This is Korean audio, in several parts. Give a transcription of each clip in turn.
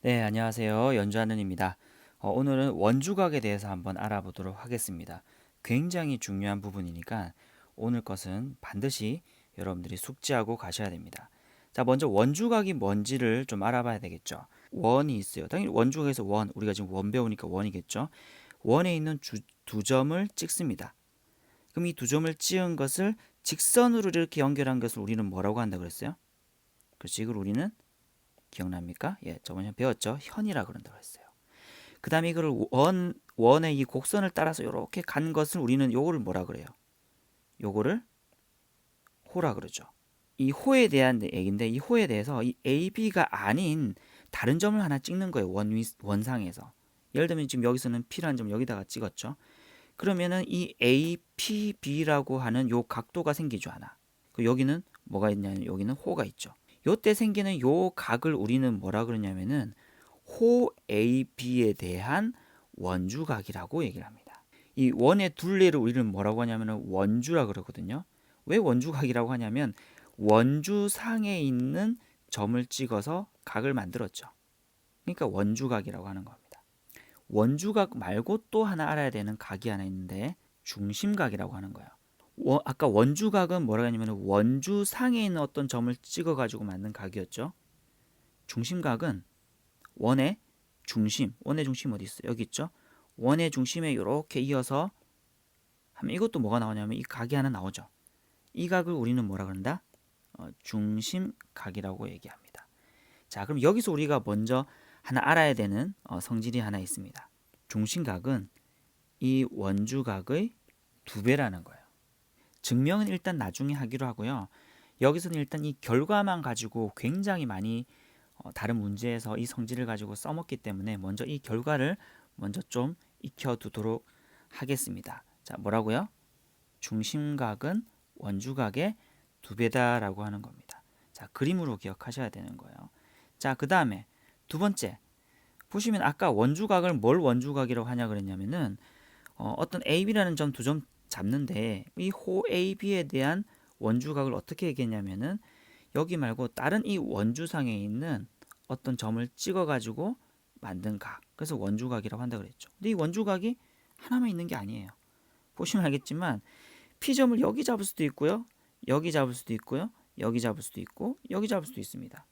네, 안녕하세요. 연주하는입니다. 오늘은 원주각에 대해서 한번 알아보도록 하겠습니다. 굉장히 중요한 부분이니까 오늘 것은 반드시 여러분들이 숙지하고 가셔야 됩니다. 자, 먼저 원주각이 뭔지를 좀 알아봐야 되겠죠. 원이 있어요. 당연히 원주각에서 원, 우리가 지금 원 배우니까 원이겠죠. 원에 있는 두 점을 찍습니다. 그럼 이 두 점을 찍은 것을 직선으로 이렇게 연결한 것을 우리는 뭐라고 한다 그랬어요? 그렇지, 이걸 우리는 기억납니까? 예, 저번에 배웠죠. 현이라 그런다고 했어요. 그 다음에 이거를 원의 이 곡선을 따라서 이렇게 간 것을 우리는 요거를 뭐라 그래요? 요거를 호라 그러죠. 이 호에 대한 얘기인데 이 호에 대해서 이 A, B가 아닌 다른 점을 하나 찍는 거예요. 원상에서. 예를 들면 지금 여기서는 P라는 점 여기다가 찍었죠. 그러면은 이 A, P, B라고 하는 요 각도가 생기죠, 하나. 그 여기는 뭐가 있냐면 여기는 호가 있죠. 요때 생기는 요 각을 우리는 뭐라 그러냐면은 호 AB에 대한 원주각이라고 얘기를 합니다. 이 원의 둘레를 우리는 뭐라고 하냐면 원주라 그러거든요. 왜 원주각이라고 하냐면 원주상에 있는 점을 찍어서 각을 만들었죠. 그러니까 원주각이라고 하는 겁니다. 원주각 말고 또 하나 알아야 되는 각이 하나 있는데 중심각이라고 하는 거예요. 아까 원주각은 뭐라고 하냐면 원주상에 있는 어떤 점을 찍어 가지고 만든 각이었죠. 중심각은 원의 중심 어디 있어요? 여기 있죠. 원의 중심에 이렇게 이어서 하면 이것도 뭐가 나오냐면 이 각이 하나 나오죠. 이 각을 우리는 뭐라 그런다? 중심각이라고 얘기합니다. 자, 그럼 여기서 우리가 먼저 하나 알아야 되는 성질이 하나 있습니다. 중심각은 이 원주각의 두 배라는 거예요. 증명은 일단 나중에 하기로 하고요. 여기서는 일단 이 결과만 가지고 굉장히 많이 다른 문제에서 이 성질을 가지고 써먹기 때문에 먼저 이 결과를 먼저 좀 익혀두도록 하겠습니다. 자, 뭐라고요? 중심각은 원주각의 두 배다라고 하는 겁니다. 자, 그림으로 기억하셔야 되는 거예요. 자, 그 다음에 두 번째 보시면 아까 원주각을 뭘 원주각이라고 하냐 그랬냐면은 어떤 AB라는 점 두 점 잡는데 이 호 AB에 대한 원주각을 어떻게 얘기했냐면은 여기 말고 다른 이 원주상에 있는 어떤 점을 찍어 가지고 만든 각. 그래서 원주각이라고 한다 그랬죠. 근데 이 원주각이 하나만 있는 게 아니에요. 보시면 알겠지만 P점을 여기 잡을 수도 있고요. 여기 잡을 수도 있고요. 여기 잡을 수도 있고 여기 잡을 수도 있습니다.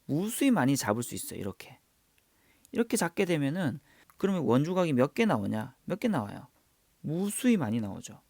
무수히 많이 잡을 수 있어요. 이렇게 잡게 되면은 그러면 원주각이 몇 개 나오냐? 몇 개 나와요? 무수히 많이 나오죠.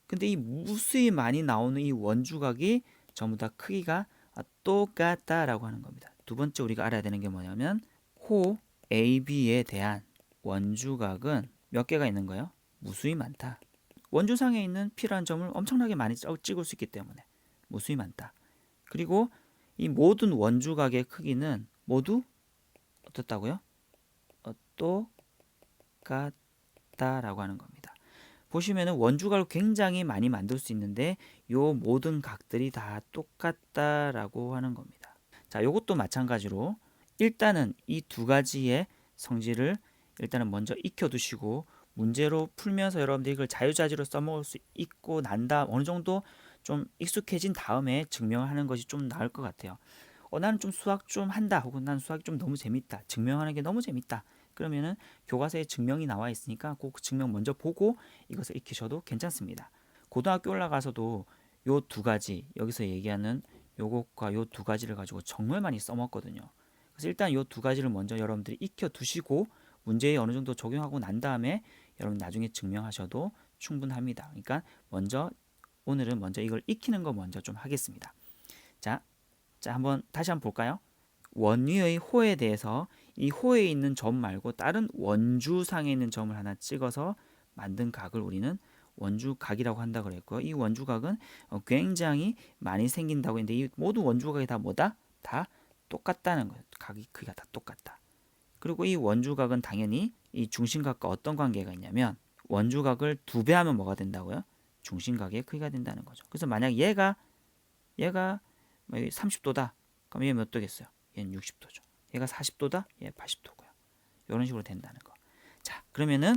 근데 이 무수히 많이 나오는 이 원주각이 전부 다 크기가 똑같다라고 하는 겁니다. 두 번째 우리가 알아야 되는 게 뭐냐면 호 AB에 대한 원주각은 몇 개가 있는 거예요? 무수히 많다. 원주상에 있는 P라는 점을 엄청나게 많이 찍을 수 있기 때문에 무수히 많다. 그리고 이 모든 원주각의 크기는 모두 어떻다고요? 똑같다라고 하는 겁니다. 보시면은 원주각을 굉장히 많이 만들 수 있는데 요 모든 각들이 다 똑같다라고 하는 겁니다. 자, 요것도 마찬가지로 일단은 이 두 가지의 성질을 일단은 먼저 익혀 두시고 문제로 풀면서 여러분들이 이걸 자유자재로 써먹을 수 있고 난 다음 어느 정도 좀 익숙해진 다음에 증명을 하는 것이 좀 나을 것 같아요. 나는 좀 수학 좀 한다 혹은 난 수학이 좀 너무 재밌다 증명하는 게 너무 재밌다 그러면은 교과서에 증명이 나와 있으니까 꼭 증명 먼저 보고 이것을 익히셔도 괜찮습니다. 고등학교 올라가서도 요 두 가지 여기서 얘기하는 요것과 요 두 가지를 가지고 정말 많이 써먹거든요. 그래서 일단 요 두 가지를 먼저 여러분들이 익혀 두시고 문제에 어느 정도 적용하고 난 다음에 여러분 나중에 증명하셔도 충분합니다. 그러니까 오늘은 먼저 이걸 익히는 거 먼저 좀 하겠습니다. 자, 한번 다시 한번 볼까요? 원위의 호에 대해서 이 호에 있는 점 말고 다른 원주상에 있는 점을 하나 찍어서 만든 각을 우리는 원주각이라고 한다 그랬고요. 이 원주각은 굉장히 많이 생긴다고 했는데 이 모든 원주각이 다 뭐다? 다 똑같다는 거예요. 각이 크기가 다 똑같다. 그리고 이 원주각은 당연히 이 중심각과 어떤 관계가 있냐면 원주각을 두 배 하면 뭐가 된다고요? 중심각의 크기가 된다는 거죠. 그래서 만약 얘가 30도다. 그럼 얘 몇 도겠어요? 얘는 60도죠. 얘가 40도다? 얘 80도고요. 이런 식으로 된다는 거. 자, 그러면은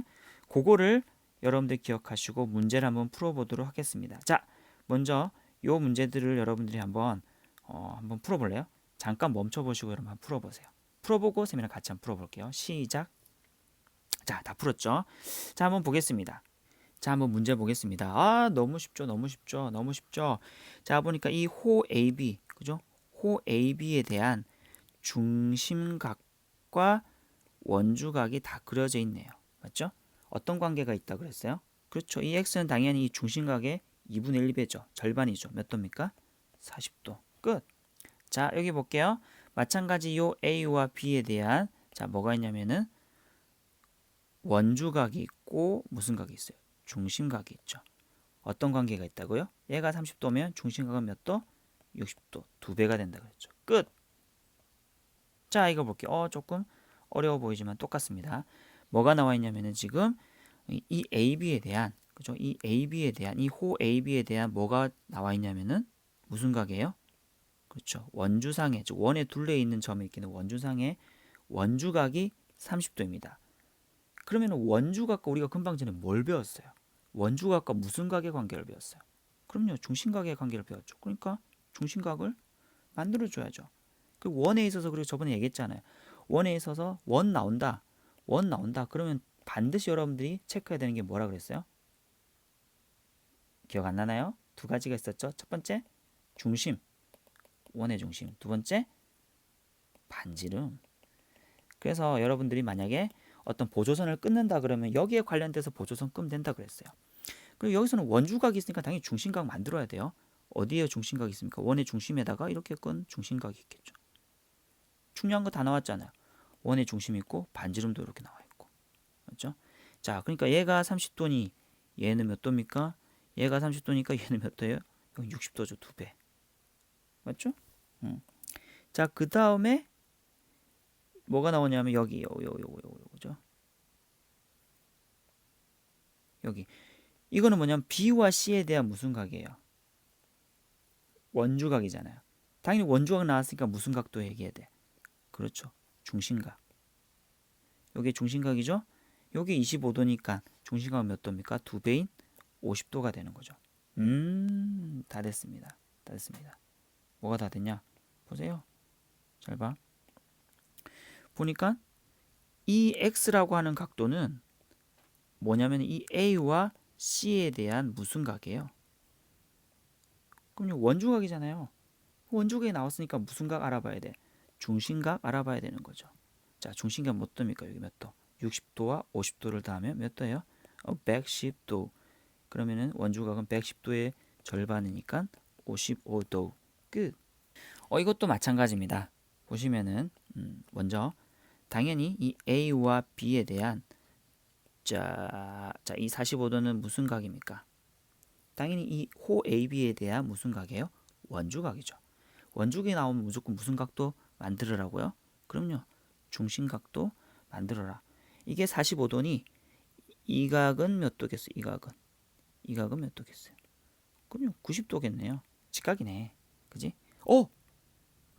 그거를 여러분들 기억하시고 문제를 한번 풀어보도록 하겠습니다. 자, 먼저 요 문제들을 여러분들이 한번 풀어볼래요? 잠깐 멈춰보시고 여러분 한번 풀어보세요. 풀어보고 쌤이랑 같이 한번 풀어볼게요. 시작. 자, 다 풀었죠? 자, 한번 보겠습니다. 자, 한번 문제 보겠습니다. 아, 너무 쉽죠, 너무 쉽죠, 너무 쉽죠. 자, 보니까 이 호 AB, 그죠? 호 AB에 대한 중심각과 원주각이 다 그려져 있네요. 맞죠? 어떤 관계가 있다 그랬어요? 그렇죠. 이 x는 당연히 이 중심각의 2분의 1배죠. 절반이죠. 몇 도입니까? 40도. 끝. 자, 여기 볼게요. 마찬가지 요 A와 B에 대한 자, 뭐가 있냐면은 원주각이 있고 무슨 각이 있어요? 중심각이 있죠. 어떤 관계가 있다고요? 얘가 30도면 중심각은 몇 도? 60도. 2배가 된다 그랬죠. 끝. 자, 이거 볼게요. 조금 어려워 보이지만 똑같습니다. 뭐가 나와 있냐면은 지금 이 AB에 대한 그죠? 이 AB에 대한 이 호 AB에 대한 뭐가 나와 있냐면은 무슨 각이에요? 그렇죠. 원주상에 즉 원에 둘레 있는 점에 있기는 원주상에 원주각이 30도입니다. 그러면 원주각과 우리가 금방 전에 뭘 배웠어요? 원주각과 무슨 각의 관계를 배웠어요? 그럼요. 중심각의 관계를 배웠죠. 그러니까 중심각을 만들어 줘야죠. 그 원에 있어서 그리고 저번에 얘기했잖아요. 원에 있어서 원 나온다. 원 나온다. 그러면 반드시 여러분들이 체크해야 되는 게 뭐라 그랬어요? 기억 안 나나요? 두 가지가 있었죠. 첫 번째 중심, 원의 중심. 두 번째 반지름. 그래서 여러분들이 만약에 어떤 보조선을 끊는다 그러면 여기에 관련돼서 보조선 끄면 된다 그랬어요. 그리고 여기서는 원주각이 있으니까 당연히 중심각 만들어야 돼요. 어디에 중심각이 있습니까? 원의 중심에다가 이렇게 끈 중심각이 있겠죠. 중요한 거 다 나왔잖아요. 원의 중심이 있고 반지름도 이렇게 나와 있고. 맞죠? 자, 그러니까 얘가 30도니 얘는 몇 도입니까? 얘가 30도니까 얘는 몇 도예요? 60도죠. 2배. 맞죠? 자, 그 다음에 뭐가 나오냐면 여기 요거죠. 여기 이거는 뭐냐면 B와 C에 대한 무슨 각이에요? 원주각이잖아요. 당연히 원주각 나왔으니까 무슨 각도 얘기해야 돼? 그렇죠. 중심각. 여기 중심각이죠? 여기 25도니까 중심각은 몇 도입니까? 2배인 50도가 되는 거죠. 다 됐습니다. 다 됐습니다. 뭐가 다 됐냐? 보세요. 잘 봐. 보니까 이 X라고 하는 각도는 뭐냐면 이 A와 C에 대한 무슨 각이에요? 그럼요. 원주각이잖아요. 원주각이 나왔으니까 무슨 각 알아봐야 돼? 중심각 알아봐야 되는 거죠. 자, 중심각 몇 도입니까? 여기 몇 도? 60도와 50도를 더하면 몇 도예요? 110도. 그러면은 원주각은 110도의 절반이니까 55도. 끝. 이것도 마찬가지입니다. 보시면은 먼저 당연히 이 A와 B에 대한 이 45도는 무슨 각입니까? 당연히 이 호 AB에 대한 무슨 각이에요? 원주각이죠. 원주각이 나오면 무조건 무슨 각도 만들으라고요? 그럼요. 중심각도 만들어라. 이게 45도니 이 각은 몇 도겠어요? 이 각은 몇 도겠어요? 그럼요. 90도겠네요. 직각이네. 그지?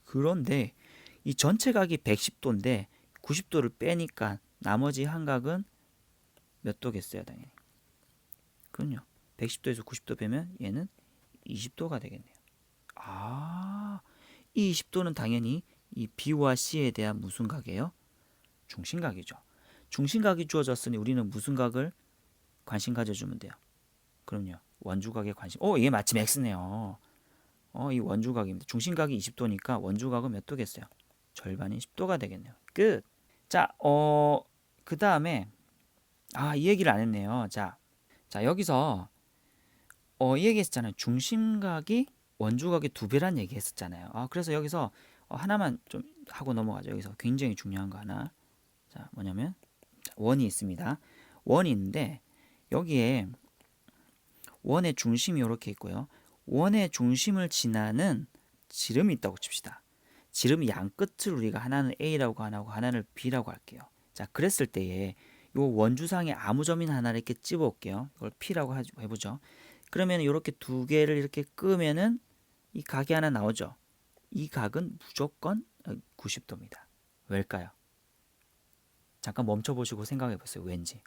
그런데 이 전체 각이 110도인데 90도를 빼니까 나머지 한 각은 몇 도겠어요? 당연히. 그럼요. 110도에서 90도 빼면 얘는 20도가 되겠네요. 이 20도는 당연히 이 B와 C에 대한 무슨 각이에요? 중심각이죠. 중심각이 주어졌으니 우리는 무슨 각을 관심 가져주면 돼요? 그럼요. 원주각에 관심. 이게 마침 X네요. 이 원주각입니다. 중심각이 20도니까 원주각은 몇 도겠어요? 절반인 10도가 되겠네요. 끝. 자, 그 다음에 이 얘기를 안 했네요. 자, 여기서 이 얘기했잖아요. 중심각이 원주각의 2배란 얘기했었잖아요. 그래서 여기서 하나만 좀 하고 넘어가죠. 여기서 굉장히 중요한 거 하나. 자, 뭐냐면 원이 있습니다. 원이 있는데 여기에 원의 중심이 이렇게 있고요. 원의 중심을 지나는 지름이 있다고 칩시다. 지름 양 끝을 우리가 하나는 A라고 하고 하나를 B라고 할게요. 자, 그랬을 때에 요 원주상에 아무 점이나 하나를 이렇게 집어올게요. 이걸 P라고 해보죠. 그러면 이렇게 두 개를 이렇게 끄면은 이 각이 하나 나오죠. 이 각은 무조건 90도입니다. 왜일까요? 잠깐 멈춰보시고 생각해 보세요. 왠지.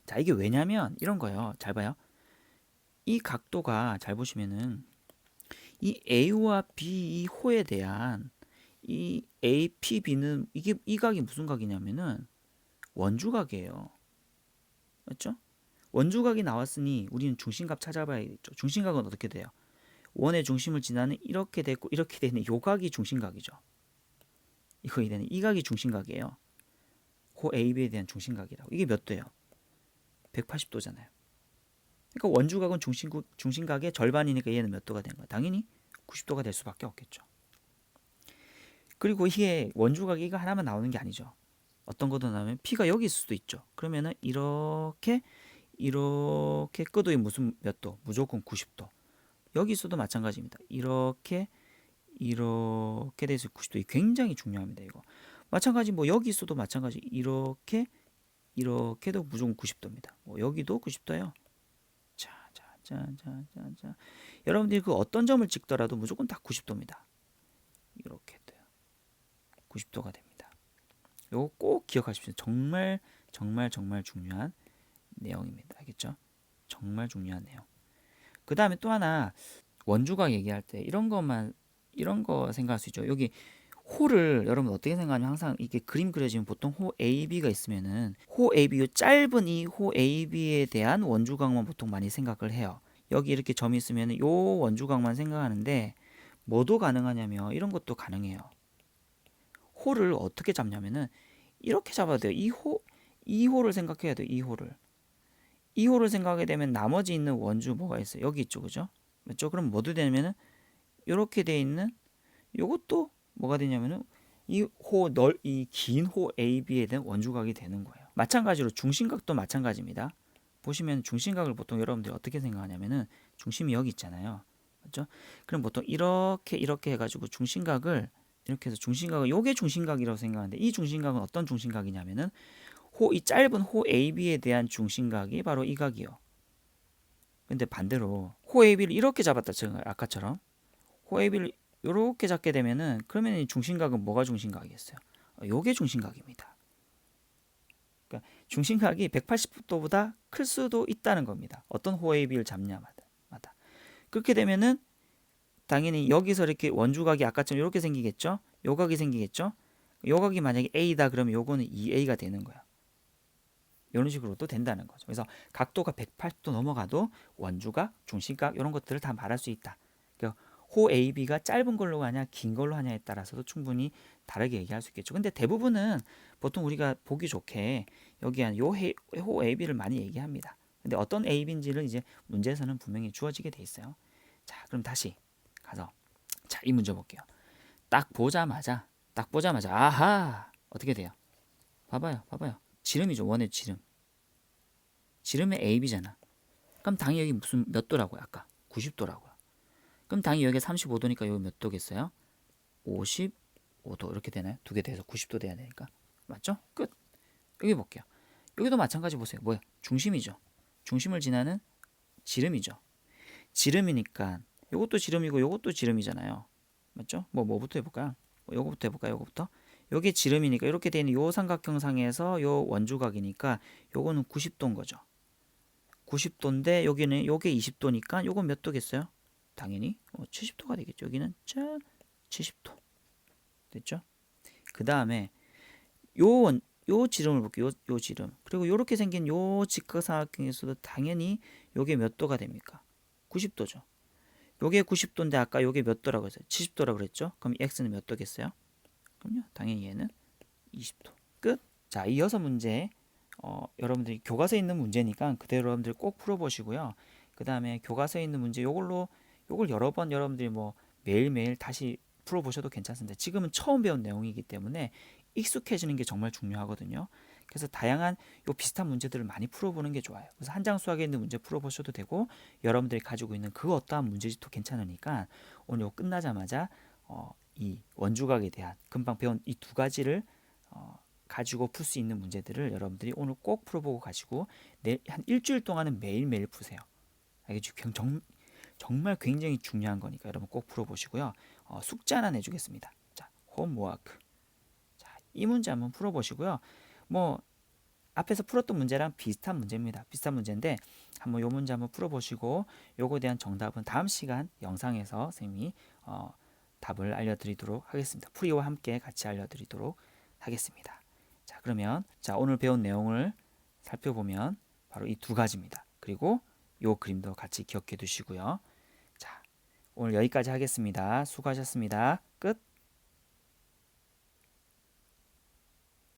자, 이게 왜냐면 이런 거예요. 잘 봐요. 이 각도가 잘 보시면은 이 A와 B 이 호에 대한 이 APB는 이게 이 각이 무슨 각이냐면은 원주각이에요. 맞죠? 원주각이 나왔으니 우리는 중심각 찾아봐야겠죠. 중심각은 어떻게 돼요? 원의 중심을 지나는 이렇게 되고 이렇게 되는 요 각이 중심각이죠. 이거 되는 이 각이 중심각이에요. 호 AB에 대한 중심각이라고. 이게 몇 도예요? 180도잖아요. 그러니까 원주각은 중심각의 절반이니까 얘는 몇 도가 되는 거야? 당연히 90도가 될 수밖에 없겠죠. 그리고 이게 원주각이 이거 하나만 나오는 게 아니죠. 어떤 것도 나오면 P가 여기 있을 수도 있죠. 그러면은 이렇게 끄도 무슨 몇 도? 무조건 90도. 여기 있어도 마찬가지입니다. 이렇게 돼서 90도. 이 굉장히 중요합니다. 이거. 마찬가지 뭐 여기 있어도 마찬가지. 이렇게도 무조건 90도입니다. 뭐 여기도 90도예요. 자. 여러분들이 그 어떤 점을 찍더라도 무조건 다 90도입니다. 이렇게 돼요. 90도가 됩니다. 이거 꼭 기억하십시오. 정말 중요한 내용입니다. 알겠죠? 정말 중요한 내용. 그 다음에 또 하나 원주각 얘기할 때 이런 거 생각할 수 있죠. 여기 호를 여러분 어떻게 생각하냐면 항상 이게 그림 그려지면 보통 호 AB가 있으면은 호 AB 요 짧은 이 호 AB에 대한 원주각만 보통 많이 생각을 해요. 여기 이렇게 점이 있으면 요 원주각만 생각하는데 뭐도 가능하냐면 이런 것도 가능해요. 호를 어떻게 잡냐면은 이렇게 잡아야 돼요. 이 호를 생각해야 돼요. 이 호를 생각하게 되면 나머지 있는 원주 뭐가 있어요? 여기 있죠, 그죠? 맞죠? 그럼 뭐도 되냐면은 이렇게 돼 있는 요것도 뭐가 되냐면은 이 긴 호 AB에 대한 원주각이 되는 거예요. 마찬가지로 중심각도 마찬가지입니다. 보시면 중심각을 보통 여러분들이 어떻게 생각하냐면은 중심이 여기 있잖아요. 맞죠? 그럼 보통 이렇게 해가지고 중심각을 이렇게 해서 중심각을 요게 중심각이라고 생각하는데 이 중심각은 어떤 중심각이냐면은 이 짧은 호 AB에 대한 중심각이 바로 이 각이요. 근데 반대로 호 AB를 이렇게 잡았다 제가 아까처럼 호 AB를 이렇게 잡게 되면은 그러면 이 중심각은 뭐가 중심각이겠어요? 요게 중심각입니다. 그러니까 중심각이 180도보다 클 수도 있다는 겁니다. 어떤 호 AB를 잡냐마다. 그렇게 되면은 당연히 여기서 이렇게 원주각이 아까처럼 이렇게 생기겠죠? 요 각이 생기겠죠? 요 각이 만약에 A다 그러면 요거는 2A가 되는 거야. 이런 식으로도 된다는 거죠. 그래서 각도가 180도 넘어가도 원주각, 중심각 이런 것들을 다 말할 수 있다. 그러니까 호 AB가 짧은 걸로 하냐 긴 걸로 하냐에 따라서도 충분히 다르게 얘기할 수 있겠죠. 근데 대부분은 보통 우리가 보기 좋게 여기 호 AB를 많이 얘기합니다. 근데 어떤 AB인지를 이제 문제에서는 분명히 주어지게 돼 있어요. 자, 그럼 다시 가서 자, 이 문제 볼게요. 딱 보자마자 아하 어떻게 돼요? 봐봐요. 지름이죠. 원의 지름. 지름의 AB잖아. 그럼 당연히 여기 무슨 몇 도라고요? 아까 90도라고요. 그럼 당연히 여기 35도니까 여기 몇 도겠어요? 55도 이렇게 되나요? 두 개 돼서 90도 돼야 되니까. 맞죠? 끝. 여기 볼게요. 여기도 마찬가지 보세요. 뭐야? 중심이죠. 중심을 지나는 지름이죠. 지름이니까 요것도 지름이고 요것도 지름이잖아요. 맞죠? 뭐부터 해볼까요? 요거부터 해볼까요? 요거부터. 요게 지름이니까 이렇게 되는 요 삼각형상에서 요 원주각이니까 요거는 90도인 거죠. 90도인데 여기는 요게 20도니까 요건 몇 도겠어요? 당연히 70도가 되겠죠. 여기는 70도. 됐죠? 그 다음에 요 지름을 볼게요. 요 지름. 그리고 요렇게 생긴 요 직각삼각형에서도 당연히 요게 몇 도가 됩니까? 90도죠. 요게 90도인데 아까 요게 몇 도라고 했어요? 70도라고 그랬죠? 그럼 x는 몇 도겠어요? 그럼요. 당연히 얘는 20도. 끝. 자, 이 6문제 여러분들이 교과서에 있는 문제니까 그대로 여러분들 꼭 풀어보시고요. 그 다음에 교과서에 있는 문제 요걸 여러 번 여러분들이 뭐 매일매일 다시 풀어보셔도 괜찮습니다. 지금은 처음 배운 내용이기 때문에 익숙해지는 게 정말 중요하거든요. 그래서 다양한 요 비슷한 문제들을 많이 풀어보는 게 좋아요. 그래서 한 장 수학에 있는 문제 풀어보셔도 되고 여러분들이 가지고 있는 그 어떠한 문제집도 괜찮으니까 오늘 요 끝나자마자 이 원주각에 대한 금방 배운 이 두 가지를 가지고 풀 수 있는 문제들을 여러분들이 오늘 꼭 풀어보고 가지고 한 일주일 동안은 매일매일 푸세요. 알겠죠? 정말 굉장히 중요한 거니까 여러분 꼭 풀어보시고요. 숙제 하나 내주겠습니다. 자, 홈워크. 자, 이 문제 한번 풀어보시고요. 뭐 앞에서 풀었던 문제랑 비슷한 문제입니다. 비슷한 문제인데 한번 요 문제 한번 풀어보시고 요거에 대한 정답은 다음 시간 영상에서 선생님이 답을 알려드리도록 하겠습니다. 풀이와 함께 같이 알려드리도록 하겠습니다. 자, 그러면 오늘 배운 내용을 살펴보면 바로 이 두 가지입니다. 그리고 요 그림도 같이 기억해 두시고요. 자, 오늘 여기까지 하겠습니다. 수고하셨습니다. 끝.